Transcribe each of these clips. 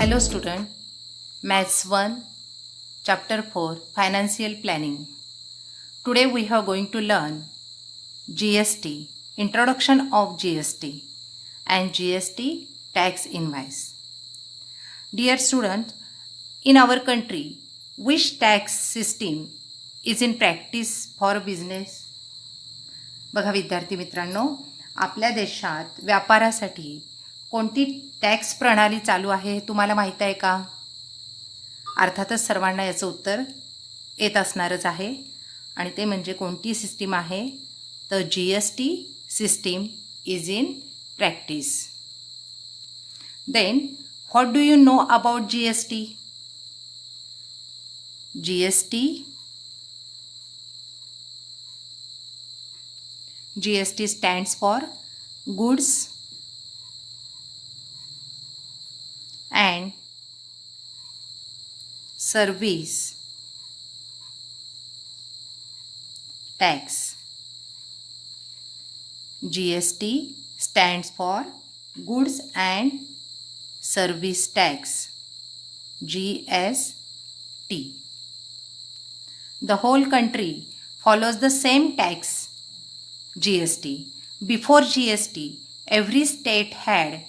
Hello student, Maths 1, Chapter 4, Financial Planning. Today we are going to learn GST, Introduction of GST and GST Tax Invoice. Dear student, in our country, which tax system is in practice for business? बघा विद्यार्थी मित्रांनो, आपल्या देशात व्यापारासाठी कोणती tax प्रणाली चालू आहे हे तुम्हाला माहीत आहे का? अर्थातच सर्वांना याचं उत्तर येत असणारच आहे आणि ते म्हणजे कोणती सिस्टीम आहे? तर GST system is in practice. Then what do you know about GST? GST stands for Goods and Service Tax. GST stands for Goods and Service Tax, GST. The whole country follows the same tax, GST. Before GST, every state had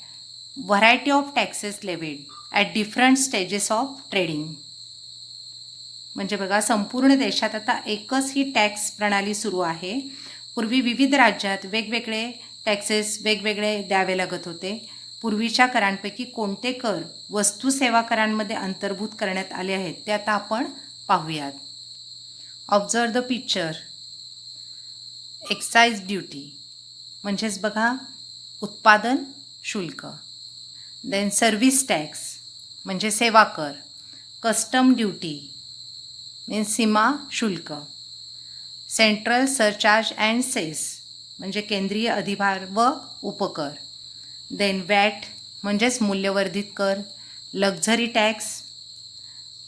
variety of taxes levied at different stages of trading. म्हणजे बघा, संपूर्ण देशात आता एकच ही tax प्रणाली सुरू आहे. पूर्वी विविध राज्यात वेगवेगळे टॅक्सेस वेगवेगळे द्यावे लागत होते. पूर्वीच्या करांपैकी कोणते कर वस्तू सेवा करांमध्ये अंतर्भूत करण्यात आले आहेत ते आता आपण पाहूयात. Observe the picture. Excise duty म्हणजेच बघा उत्पादन शुल्क. देन सर्व्हिस टॅक्स म्हणजे सेवा कर. कस्टम ड्युटी मीन्स सीमा शुल्क. सेंट्रल सरचार्ज अँड सेस म्हणजे केंद्रीय अधिभार व उपकर. देन वॅट म्हणजेच मूल्यवर्धित कर. Luxury tax.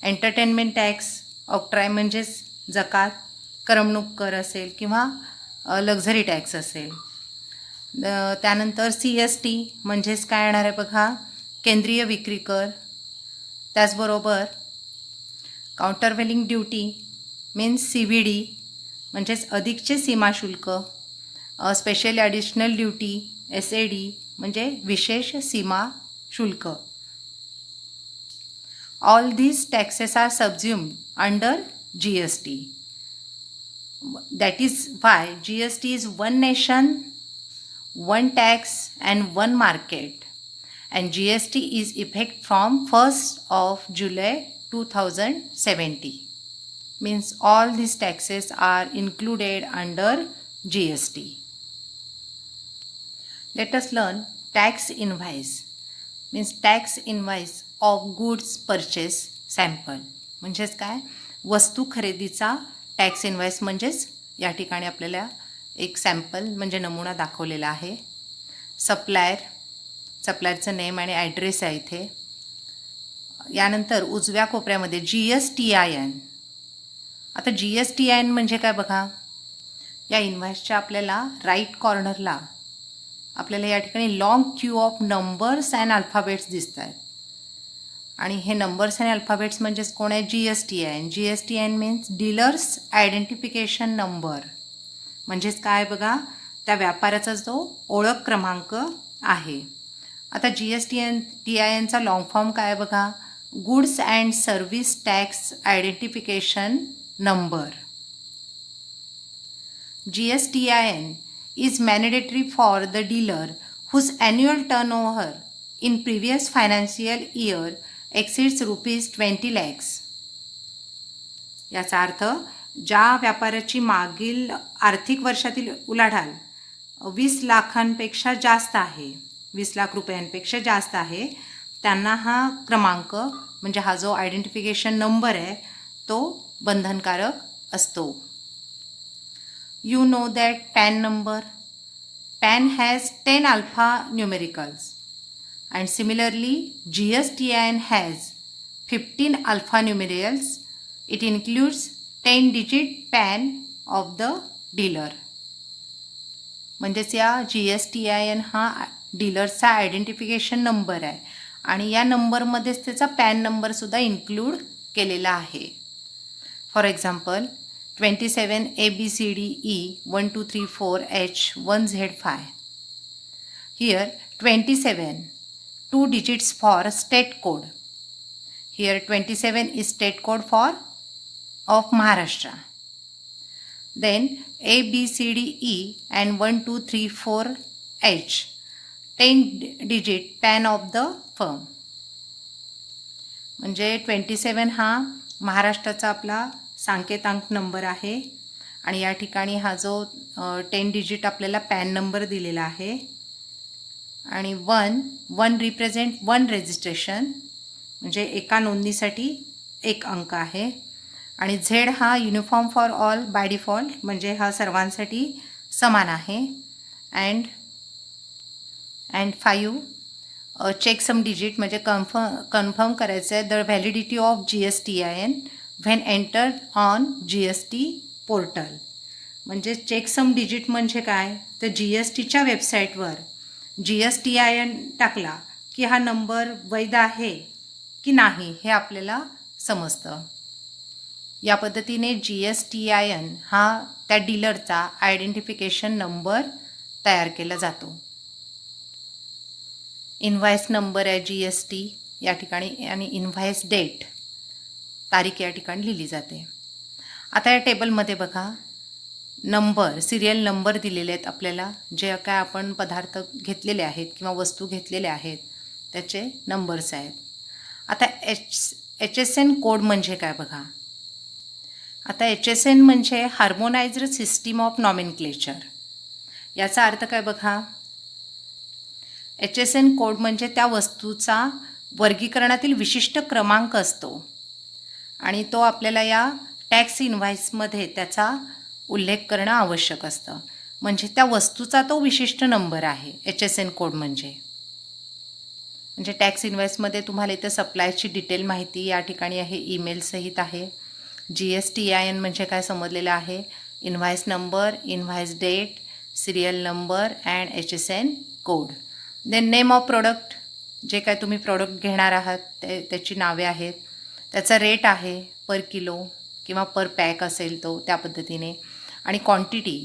Entertainment tax. Octroi म्हणजेच जकात, करमणूक कर असेल किंवा लक्झरी टॅक्स असेल. त्यानंतर CST म्हणजेच काय येणार आहे बघा, केंद्रीय विक्री कर. त्याचबरोबर काउंटरव्हेलिंग ड्युटी मीन्स CVD म्हणजेच अधिकचे सीमा शुल्क. स्पेशल ॲडिशनल ड्युटी SAD म्हणजे विशेष सीमा शुल्क. All these taxes are subsumed under GST. That is why GST is one nation, one tax and one market, and GST is effect from 1st of July 2070. Means all these taxes are included under GST. Let us learn tax invoice. Means tax invoice of goods purchase sample. म्हणजेच काय, वस्तू खरेदीचा tax invoice म्हणजेच या ठिकाणी आपल्याला एक sample म्हणजे नमुना दाखवलेला आहे. सप्लायरचं नेम आणि ॲड्रेस आहे इथे. यानंतर उजव्या कोपऱ्यामध्ये GSTIN. आता GSTIN म्हणजे काय बघा, या इन्व्हॉइसच्या आपल्याला राईट कॉर्नरला आपल्याला या ठिकाणी long Q of numbers and alphabets दिसत आहेत. आणि हे नंबर्स आणि अल्फाबेट्स म्हणजेच कोण आहे? GSTIN. GSTIN means dealers identification number. म्हणजेच काय बघा, त्या व्यापाराचा जो ओळख क्रमांक आहे. आता GSTINचा लॉंग फॉर्म काय बघा, goods and service tax identification number. GSTIN is mandatory for the dealer whose annual turnover in previous financial year exceeds ₹20 lakhs. याचा अर्थ ज्या व्यापाराची मागील आर्थिक वर्षातील उलाढाल 20 लाखांपेक्षा जास्त आहे, 20 लाख रुपयांपेक्षा जास्त आहे, त्यांना हा क्रमांक म्हणजे हा जो आयडेंटिफिकेशन नंबर आहे तो बंधनकारक असतो. You know that PAN number. PAN has 10 alphanumericals and similarly GSTIN has 15 alphanumericals. It includes 10-digit PAN of the dealer. म्हणजेच या GSTIN हा डीलरचा आयडेंटिफिकेशन नंबर आहे आणि या नंबरमध्येच त्याचा पॅन नंबरसुद्धा इन्क्लूड केलेला आहे. For example 27 ABCDE 1 2 3 4 H 1 Z5. Here 27 2 digits for state code. Here 27 is state code for of Maharashtra. Then ABCDE and 1 2 3 4 H 10 digit PAN of the firm. म्हणजे 27 हा महाराष्ट्राचा आपला सांकेतांक नंबर आहे आणि या ठिकाणी हा जो 10 डिजिट आपल्याला पॅन नंबर दिलेला आहे आणि 1 रिप्रेझेंट 1 रजिस्ट्रेशन म्हणजे एका नोंदणीसाठी एक अंक आहे आणि झेड हा uniform for all by default म्हणजे हा सर्वांसाठी समान आहे अँड 5 चेक सम डिजिट म्हणजे कन्फर्म करायचं आहे the validity of GSTIN when entered on GST portal. म्हणजे चेक सम डिजिट म्हणजे काय तर GSTच्या वेबसाईटवर GSTIN टाकला की हा नंबर वैध आहे की नाही हे आपल्याला समजतं. या पद्धतीने GSTIN हा त्या डीलरचा आयडेंटिफिकेशन नंबर तयार केला जातो. इनव्हॉइस नंबर आहे GST या ठिकाणी आणि इनव्हॉइस डेट तारीख या ठिकाणी लिहिली जाते. आता या टेबलमध्ये बघा नंबर सिरियल नंबर दिलेले आहेत आपल्याला जे काय आपण पदार्थ घेतलेले आहेत किंवा वस्तू घेतलेल्या आहेत त्याचे नंबर्स आहेत. आता HSN कोड म्हणजे काय बघा. आता HSN म्हणजे हार्मोनाइज्ड सिस्टीम ऑफ नॉमेनक्लेचर. याचा अर्थ काय बघा. HSN कोड म्हणजे त्या वस्तूचा वर्गीकरणातील विशिष्ट क्रमांक असतो आणि तो आपल्याला या टॅक्स इनव्हॉइसमध्ये त्याचा उल्लेख करणं आवश्यक असतं. म्हणजे त्या वस्तूचा तो विशिष्ट नंबर आहे HSN कोड म्हणजे टॅक्स इनव्हॉइसमध्ये तुम्हाला इथं सप्लायची डिटेल माहिती या ठिकाणी आहे ईमेल सहित आहे. GSTIN म्हणजे काय समजलेलं आहे. Invoice number invoice date serial number and HSN code. Then name of product जे काय तुम्ही प्रोडक्ट घेणार आहात त्याची नावे आहेत. त्याचा रेट आहे पर किलो किंवा पर पॅक असेल तो त्या पद्धतीने आणि क्वांटिटी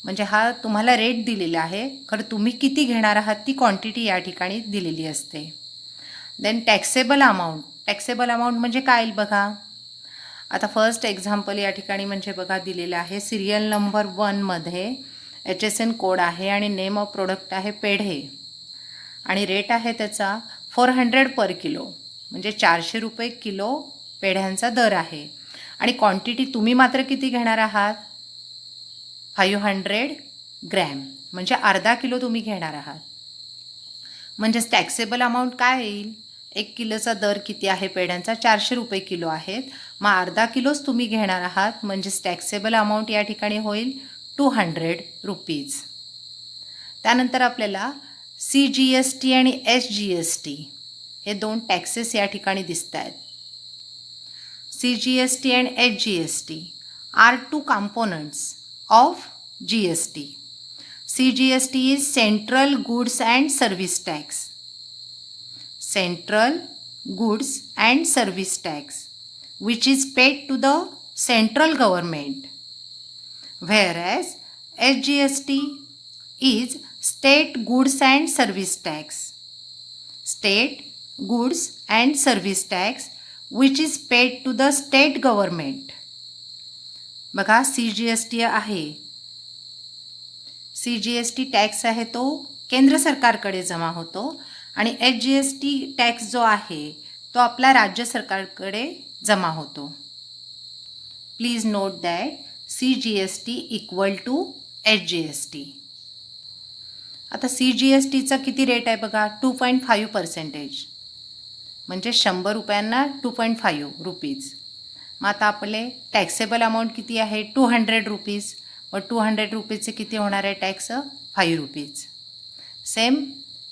म्हणजे हा तुम्हाला रेट दिलेला आहे खरं तुम्ही किती घेणार आहात ती क्वांटिटी या ठिकाणी दिलेली असते. देन टॅक्सेबल अमाऊंट म्हणजे काय येईल बघा. आता फर्स्ट एक्झाम्पल या ठिकाणी म्हणजे बघा दिलेलं आहे सिरियल नंबर 1मध्ये HSN कोड आहे आणि नेम ऑफ प्रोडक्ट आहे पेढे आणि रेट आहे त्याचा 400 पर किलो म्हणजे 400 रुपये किलो पेढ्यांचा दर आहे आणि क्वांटिटी तुम्ही मात्र किती घेणार आहात 500 ग्रॅम म्हणजे अर्धा किलो तुम्ही घेणार आहात. म्हणजेच टॅक्सेबल अमाऊंट काय येईल. 1 किलोचा दर किती आहे पेढ्यांचा 400 रुपये किलो आहेत मग अर्धा किलोच तुम्ही घेणार आहात म्हणजेच टॅक्सेबल अमाऊंट या ठिकाणी होईल 200 रुपीज. त्यानंतर आपल्याला CGST आणि SGST हे दोन टॅक्सेस या ठिकाणी दिसत आहेत. CGST and HGST are two components of GST. CGST is Central Goods and Service Tax. Central Goods and Service Tax, which is paid to the central government, whereas SGST is State Goods and Service Tax. State Goods and Service Tax which is paid to the state government. बघा CGST आहे. CGST tax आहे तो केंद्र सरकारकडे जमा होतो आणि HGST tax जो आहे तो आपला राज्य सरकारकडे जमा होतो. Please note that CGST equal to HGST. आता CGSTचा किती रेट आहे बघा 2.5% म्हणजे 100 रुपयांना 2.5 रुपीज. मग आता आपले टॅक्सेबल अमाऊंट किती आहे 200 रुपीज. मग 200 रुपीजचे किती होणार आहे tax 5 rupees. Same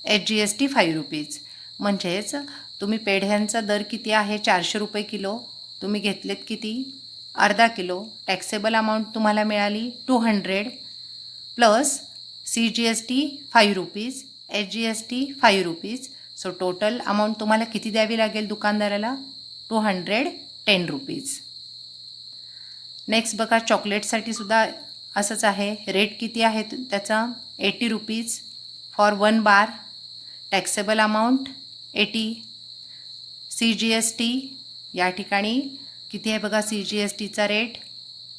HGST 5 rupees. म्हणजेच तुम्ही पेढ्यांचा दर किती आहे 400 रुपये किलो तुम्ही घेतलेत किती अर्धा किलो टॅक्सेबल अमाऊंट तुम्हाला मिळाली 200 plus CGST 5 rupees HGST 5 rupees so total amount तुम्हाला किती द्यावी लागेल दुकानदाराला? 210 रुपीज. नेक्स्ट बघा, चॉकलेटसाठी सुद्धा असंच आहे. रेट किती आहे त्याचा? 80 rupees for 1 bar. Taxable amount 80. CGST या ठिकाणी किती आहे बघा, CGSTचा रेट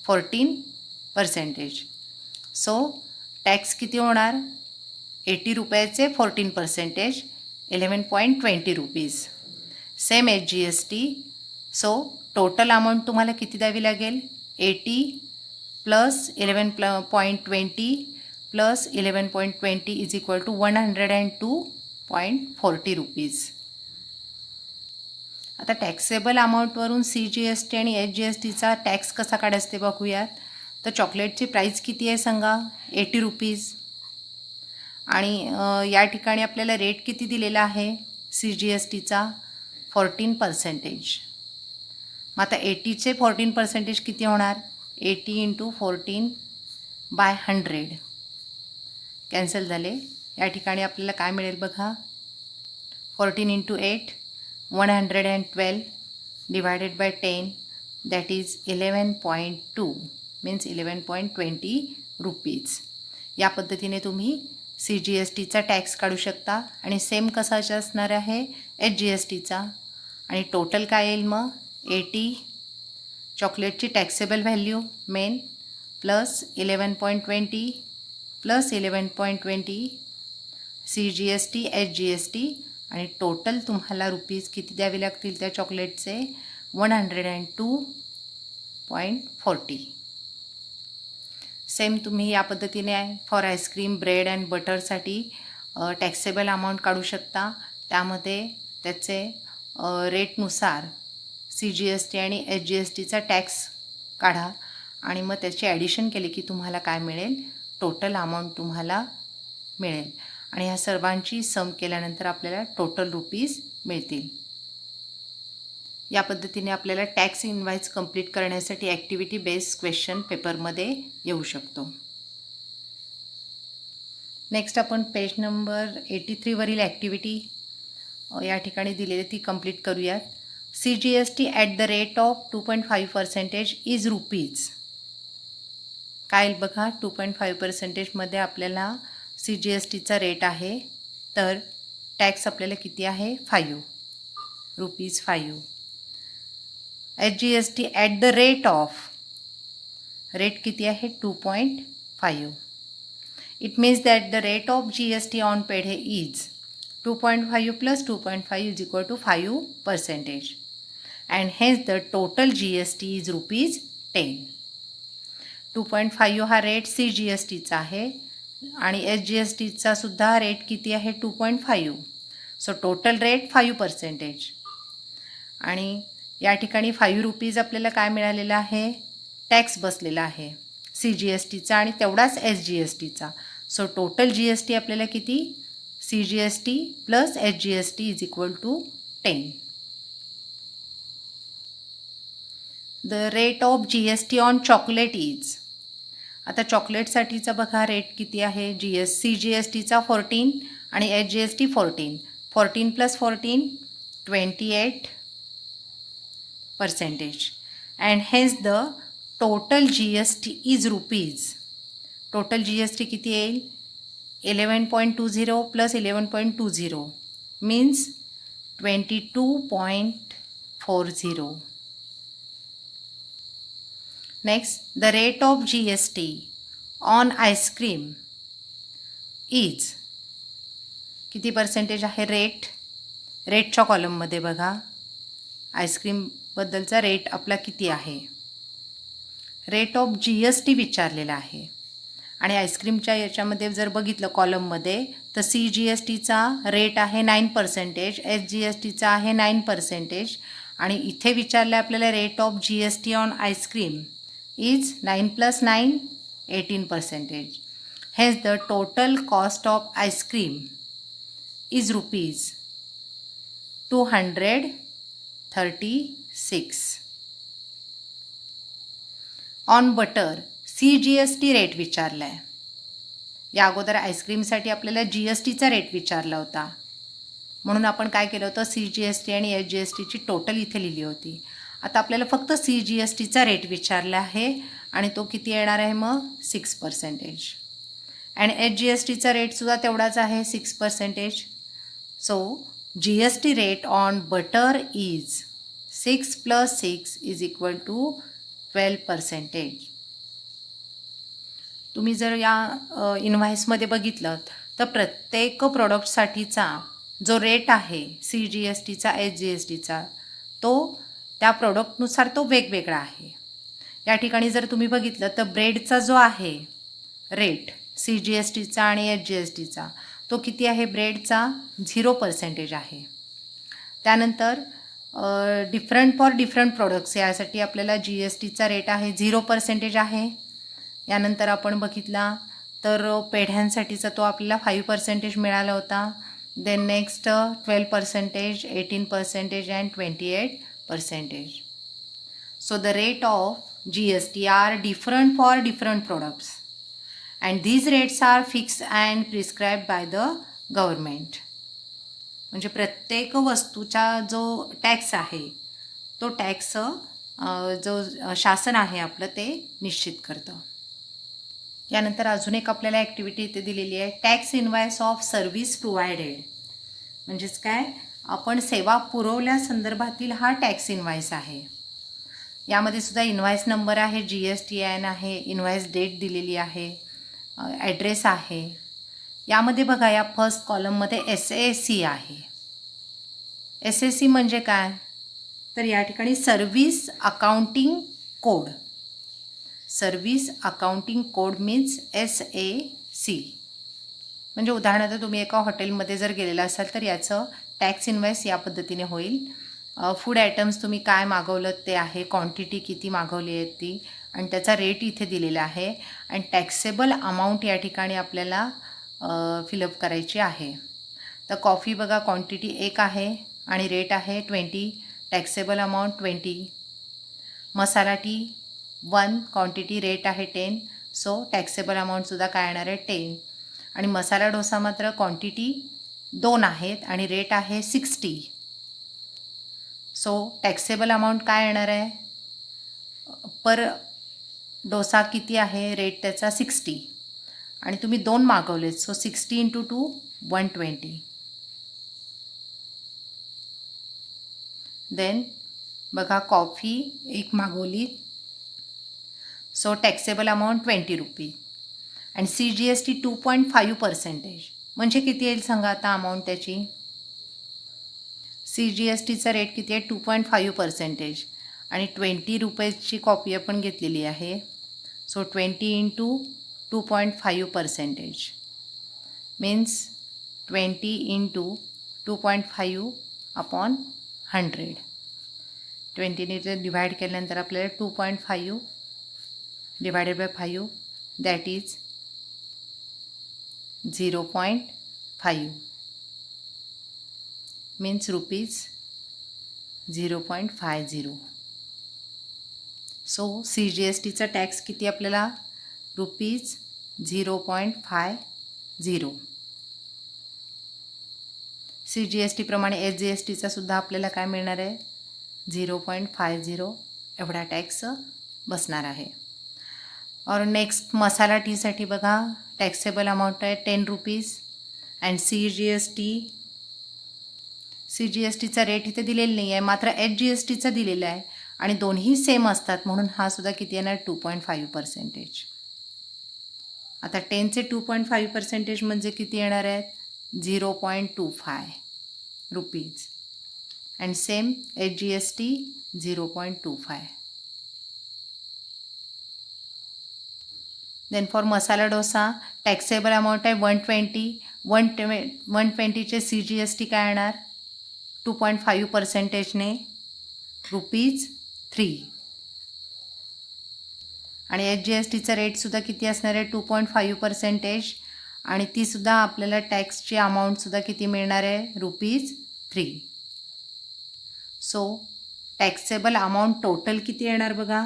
14%. सो टॅक्स किती होणार? 80 रुपयाचे 14%, 11.20 rupees. Same HGST. So total amount तुम्हाला किती द्यावी लागेल? 80 plus 11.20 plus 11.20 is equal to 102.40 rupees. आता टॅक्सेबल अमाऊंटवरून CGST आणि HGSTचा टॅक्स कसा काढायचा ते बघूयात. तर चॉकलेटची प्राईस किती आहे सांगा? 80 रुपीज. आणि या ठिकाणी आपल्याला रेट किती दिलेला आहे CGSTचा? 14%. मग आता 80चे 14% किती होणार? 80 × 14/100 कॅन्सल झाले. या ठिकाणी आपल्याला काय मिळेल बघा? 14 × 8 112 divided by 10 that is 11.2 means 11.20 rupees. या पद्धतीने तुम्ही CGSTचा टॅक्स काढू शकता. आणि सेम कसाचा असणार आहे? HGSTचा. आणि टोटल काय येईल मग? 80 चॉकलेटची taxable value main plus 11.20 plus 11.20 CGST HGST आणि टोटल तुम्हाला रुपीज किती द्यावे लागतील त्या चॉकलेटचे? 102.40. सेम तुम्ही या पद्धतीने फॉर आईस्क्रीम, ब्रेड अँड बटरसाठी टॅक्सेबल अमाऊंट काढू शकता. त्यामध्ये त्याचे रेटनुसार CGST आणि HGSTचा टॅक्स काढा आणि मग त्याची ॲडिशन केली की तुम्हाला काय मिळेल? टोटल अमाऊंट तुम्हाला मिळेल. आणि ह्या सर्वांची सम केल्यानंतर आपल्याला टोटल रुपीज मिळतील. या पद्धतीने आपल्याला टॅक्स इनवाईस कंप्लीट करण्यासाठी ॲक्टिव्हिटी बेस्ड क्वेश्चन पेपरमध्ये येऊ शकतो. नेक्स्ट आपण पेज नंबर 83 वरील ॲक्टिव्हिटी या ठिकाणी दिलेली ती कंप्लीट करूयात. CGST at the rate of 2.5% is rupees. काय येईल बघा? 2.5%मध्ये आपल्याला CGSTचा रेट आहे. तर टॅक्स आपल्याला किती आहे? 5 rupees 5. HGST at the rate of, rate किती आहे? 2.5. It means that the rate of GST on paid हे is 2.5 plus 2.5 is equal to 5%. And hence the total GST is rupees 10. 2.5 हा रेट CGSTचा आहे आणि HGSTचा सुद्धा रेट किती आहे? 2.5. So total rate 5%. आणि या ठिकाणी 5 रुपीज आपल्याला काय मिळालेलं आहे? टॅक्स बसलेला आहे CGSTचा आणि तेवढाच HGSTचा. सो टोटल GST आपल्याला किती? CGST plus HGST is equal to 10. The rate of GST on chocolate is. आता चॉकलेटसाठीचा बघा रेट किती आहे? CGSTचा 14 आणि HGST 14. 14 plus 14 28%. And hence the total GST is rupees. Total GST किती येईल? 11.20 plus 11.20 means 22.40. Next, the rate of GST on ice cream is. किती percentage आहे रेट? रेटच्या कॉलममध्ये बघा आईस्क्रीमबद्दलचा रेट आपला किती आहे. रेट ऑफ GST विचारलेला आहे आणि आईस्क्रीमच्या याच्यामध्ये जर बघितलं कॉलममध्ये तर CGSTचा रेट आहे 9%, HGSTचा आहे 9% आणि इथे विचारलं आपल्याला rate of GST on ice cream is 9 plus 9 18%. Hence the total cost of ice cream is rupees 236. On butter CGST rate विचारला आहे. या अगोदर आईस्क्रीमसाठी आपल्याला GSTचा रेट विचारला होता. म्हणून आपण काय केलं होतं, CGST आणि HGSTची टोटल इथे लिहिली होती. आता आपल्याला फक्त CGSTचा रेट विचारला आहे आणि तो किती येणार आहे मग 6%. आणि HGSTचा रेटसुद्धा तेवढाच आहे 6%. So GST rate on butter is 6 + 6 = 12%. तुम्ही जर या इनव्हॉइसमध्ये बघितलं तर प्रत्येक प्रोडक्टसाठीचा जो रेट आहे CGSTचा HGSTचा तो त्या प्रोडक्टनुसार तो वेगवेगळा आहे. या ठिकाणी जर तुम्ही बघितलं तर ब्रेडचा जो आहे रेट CGSTचा आणि HGSTचा तो किती आहे, ब्रेडचा 0% आहे. त्यानंतर डिफरंट फॉर डिफरंट प्रोडक्ट्स यासाठी आपल्याला GSTचा रेट आहे 0% आहे. यानंतर आपण बघितला तर पेढ्यांसाठीचा तो आपल्याला 5% मिळाला होता. Then next 12%, 18% and 28%. So the rate of GST are different for different products and these rates are fixed and prescribed by the government. म्हणजे प्रत्येक वस्तूचा जो टॅक्स आहे तो टॅक्स जो शासन आहे आपलं ते निश्चित करतं. यानंतर अजून एक आपल्याला ॲक्टिव्हिटी इथे दिलेली आहे, tax invoice of service provided. म्हणजेच काय, आपण सेवा पुरवल्यासंदर्भातील हा टॅक्स इनव्हॉइस आहे. यामध्ये सुद्धा इनव्हॉइस नंबर आहे, GSTN आहे, इनव्हॉइस डेट दिलेली आहे, ॲड्रेस आहे. यामध्ये बघा या फर्स्ट कॉलममध्ये SAC आहे. SAC म्हणजे काय, तर या ठिकाणी service accounting code. Service accounting code means SAC. म्हणजे उदाहरणार्थ तुम्ही एका हॉटेलमध्ये जर गेलेला असाल तर याचं टॅक्स इनव्हॉइस या पद्धतीने होईल. फूड आयटम्स तुम्ही काय मागवलं ते आहे, क्वांटिटी किती मागवली आहे ती, आणि त्याचा रेट इथे दिलेला आहे. आणि टॅक्सेबल अमाऊंट या ठिकाणी आपल्याला फिलअप करायची आहे. तर कॉफी बघा, क्वांटिटी 1 आहे आणि रेट आहे 20, टॅक्सेबल अमाऊंट 20. मसाला टी 1, क्वांटिटी रेट आहे 10, सो टॅक्सेबल अमाऊंटसुद्धा काय येणार आहे 10. आणि मसाला डोसा मात्र क्वांटिटी 2 आहेत आणि रेट आहे 60, सो टॅक्सेबल अमाऊंट काय येणार आहे, पर डोसा किती आहे, रेट त्याचा 60 आणि तुम्ही 2 मागवलेत, सो 60 × 2 120. देन बघा कॉफी 1 मागवली, सो टॅक्सेबल अमाऊंट 20 रुपीज आणि CGST 2.5%. म्हणजे किती येईल सांगा आता अमाऊंट त्याची. CGSTचा रेट किती आहे 2.5% आणि 20 रुपयेची कॉपी आपण घेतलेली आहे, सो 20 × 2.5% मीन्स 20 × 2.5/100. 20ने जर डिवाइड केल्यानंतर आपल्याला 2.5 / 5 दॅट इज 0.5 मीन्स ₹0.50. सो CGSTचा टॅक्स किती आपल्याला ₹0.50. CGST प्रमाणे HGSTचा सुद्धा आपल्याला काय मिळणार आहे 0.50 एवढा टॅक्स बसणार आहे. और नेक्स्ट मसाला टीसाठी बघा टॅक्सेबल अमाऊंट आहे 10 रुपीज अँड CGSTचा रेट इथे दिलेला नाही आहे, मात्र HGSTचा दिलेला आहे आणि दोन्ही सेम असतात म्हणून हा सुद्धा किती येणार 2.5%. आता 10चे 2.5% म्हणजे किती येणार आहेत 0.25 rupees and same HGST 0.25. Then for masala dosa taxable amount आहे 120. 120चे CGST काय येणार 2.5%ने ₹3 आणि HGSTचा रेटसुद्धा किती असणार आहे 2.5% आणि तीसुद्धा आपल्याला टॅक्सची अमाऊंटसुद्धा किती मिळणार आहे ₹3. सो टॅक्सेबल अमाऊंट टोटल किती येणार बघा,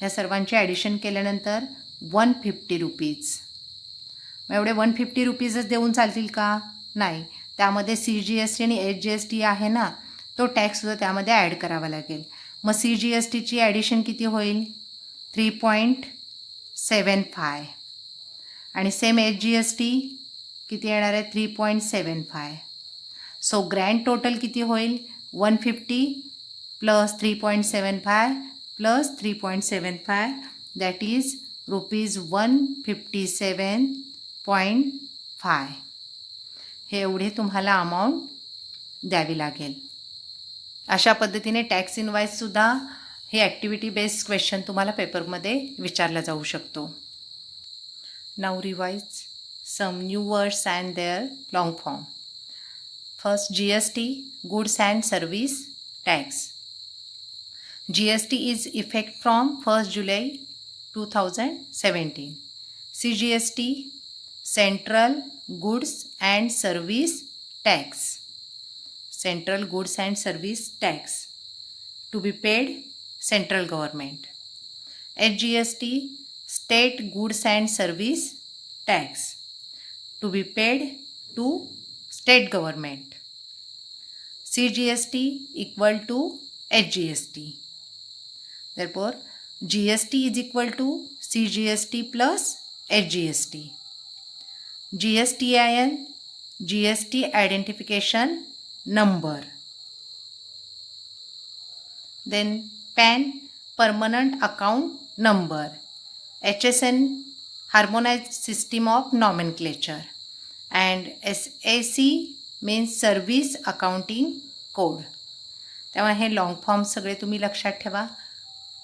ह्या सर्वांचे ॲडिशन केल्यानंतर 150 रुपीज. मग एवढे 150 रुपीजच देऊन चालतील का, नाही, त्यामध्ये CGST आणि HGST आहे ना, तो टॅक्ससुद्धा त्यामध्ये ॲड करावा लागेल. मग CGSTची ॲडिशन किती होईल? 3.75 आणि सेम HGST किती येणार आहे? 3.75. सो ग्रँड टोटल किती होईल? 150 प्लस 3.75 प्लस 3.75 दॅट इज ₹157.5. हे एवढे तुम्हाला अमाऊंट द्यावी लागेल. अशा पद्धतीने टॅक्स इनवाईससुद्धा हे ॲक्टिव्हिटी बेस्ड क्वेश्चन तुम्हाला पेपरमध्ये विचारला जाऊ शकतो. Now revise some new words and their long form. First, GST, Goods and Service Tax. GST is effect from 1st July 2017. CGST, Central Goods and Service Tax. Central Goods and Service Tax to be paid central government. HGST, State Goods and Service Tax to be paid to state government. CGST equal to HGST. Therefore, GST is equal to CGST plus HGST. GSTIN, GST identification number. Then PAN, permanent account number. HSN, harmonized system of nomenclature. And SAC means service accounting code. त्यामुळे हे long form सगळे तुम्ही लक्षात ठेवा.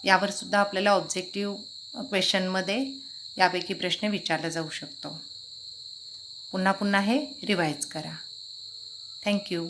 यावरसुद्धा आपल्याला objective क्वेश्चनमध्ये यापैकी प्रश्न विचारला जाऊ शकतो. पुन्हा पुन्हा हे रिवाईज करा. थँक्यू.